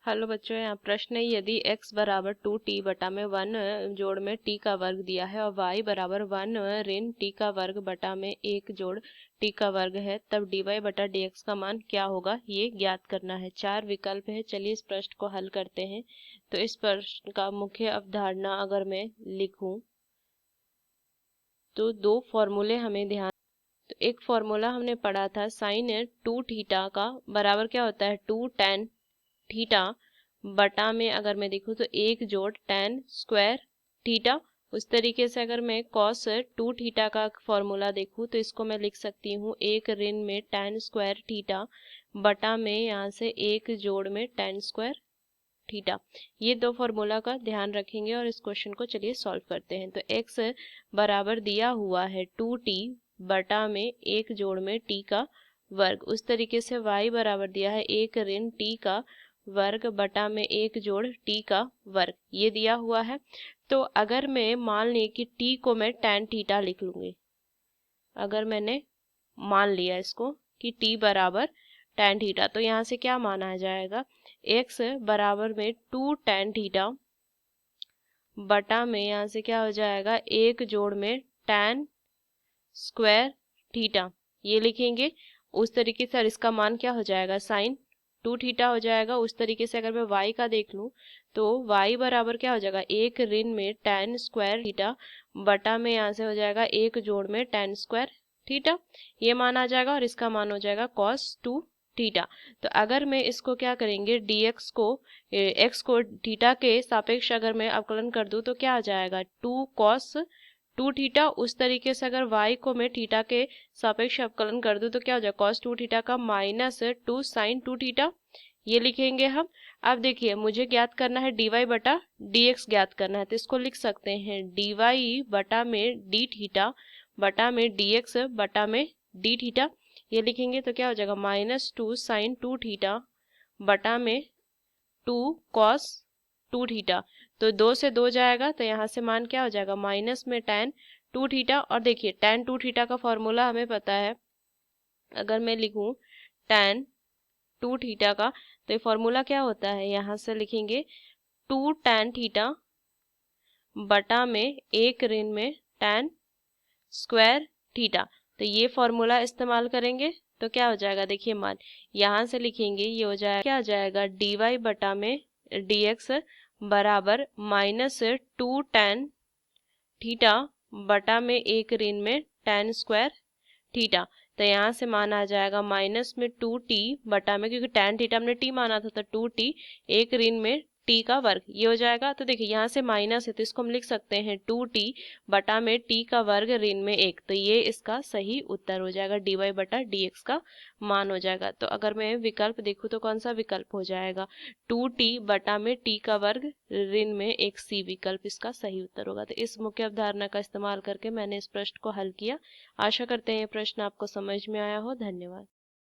Hello बच्चों, यहाँ प्रश्न है यदि x बराबर 2t बटा में 1 जोड़ में t का वर्ग दिया है और y बराबर 1 ऋण t का वर्ग बटा में 1 जोड़ t का वर्ग है, तब dy बटा dx का मान क्या होगा ये ज्ञात करना है। 4 विकल्प है। चलिए इस प्रश्न को हल करते हैं। तो इस प्रश्न का मुख्य अवधारणा अगर मैं लिखूं तो दो फॉर्मूले हमें ध्यान। तो एक फॉर्मूला हमने पढ़ा था साइन 2 थीटा का बराबर क्या होता है 2 tan थीटा बटा में अगर मैं देखूँ तो 1 जोड़ tan स्क्वायर थीटा। उस तरीके से अगर मैं cos 2 थीटा का फॉर्मूला देखूँ तो इसको मैं लिख सकती हूँ 1 ऋण में tan स्क्वायर थीटा बटा में यहाँ से 1 जोड़ में tan स्क्वायर थीटा। ये दो फॉर्मूला का ध्यान रखेंगे और इस क्वेश्चन को चलिए सॉल्व करते हैं। तो x बराबर दिया हुआ है 2t बटा में 1 जोड़ में t का वर्ग। उस तरीके से y बराबर दिया है 1 ऋण t का वर्ग बटा में 1 जोड़ t का वर्ग, ये दिया हुआ है। तो अगर मैं मान ली कि t को मैं tan थीटा लिख लूंगी, अगर मैंने मान लिया इसको कि t बराबर tan थीटा, तो यहाँ से क्या माना जाएगा x बराबर में 2 tan थीटा बटा में यहाँ से क्या हो जाएगा 1 जोड़ में tan स्क्वायर थीटा, ये लिखेंगे। उस तरीके से इसका मान क्या हो जाएगा साइन 2 थीटा हो जाएगा। उस तरीके से अगर मैं y का देख लूँ तो y बराबर क्या हो जाएगा 1 ऋण में tan स्क्वायर थीटा बटा में यहाँ से हो जाएगा 1 जोड़ में tan स्क्वायर थीटा, ये मान आ जाएगा और इसका मान हो जाएगा cos 2 थीटा। तो अगर मैं इसको क्या करेंगे dx को x को थीटा के सापेक्ष अगर मैं अवकलन कर दूं तो क्या आ जाएगा 2 cos 2 थीटा। उस तरीके से अगर y को मैं थीटा के सापेक्ष अवकलन कर दूं तो क्या हो जाएगा cos 2 थीटा का माइनस 2 sin 2 थीटा, ये लिखेंगे हम। अब देखिए मुझे ज्ञात करना है dy बटा dx ज्ञात करना है, तो इसको लिख सकते हैं dy बटा में d थीटा बटा में dx बटा में d थीटा, ये लिखेंगे। तो क्या हो जाएगा माइनस 2 sin 2 थीटा बटा में 2 cos 2 थीटा। तो 2 से 2 जाएगा तो यहाँ से मान क्या हो जाएगा माइनस में tan 2 थीटा। और देखिए tan 2 थीटा का फॉर्मूला हमें पता है, अगर मैं लिखूं tan 2 थीटा का तो ये फॉर्मूला क्या होता है, यहाँ से लिखेंगे 2 tan थीटा बटा में 1 ऋण में tan स्क्वायर थीटा। तो ये फॉर्मूला इस्तेमाल करेंगे तो क्या हो जाएगा देखिए मान यहाँ से लिखेंगे, ये हो जाएगा क्या हो जाएगा dy बटा में dx बराबर माइनस 2 tan थीटा बटा में 1 ऋण में tan स्क्वायर थीटा। तो यहाँ से मान आ जाएगा माइनस में 2t बटा में, क्योंकि tan थीटा हमने t माना था तो 2t 1 ऋण में t का वर्ग, ये हो जाएगा। तो देखिए यहाँ से माइनस है तो इसको हम लिख सकते हैं 2t बटा में t का वर्ग ऋण में 1, तो ये इसका सही उत्तर हो जाएगा, dy बटा dx का मान हो जाएगा। तो अगर मैं विकल्प देखूँ तो कौन सा विकल्प हो जाएगा 2t बटा में t का वर्ग ऋण में 1, सी विकल्प इसका सही उत्तर होगा। तो इस मुख्य अवधारणा का इस्तेमाल करके मैंने इस प्रश्न को हल किया। आशा करते हैं ये प्रश्न आपको समझ में आया हो। धन्यवाद।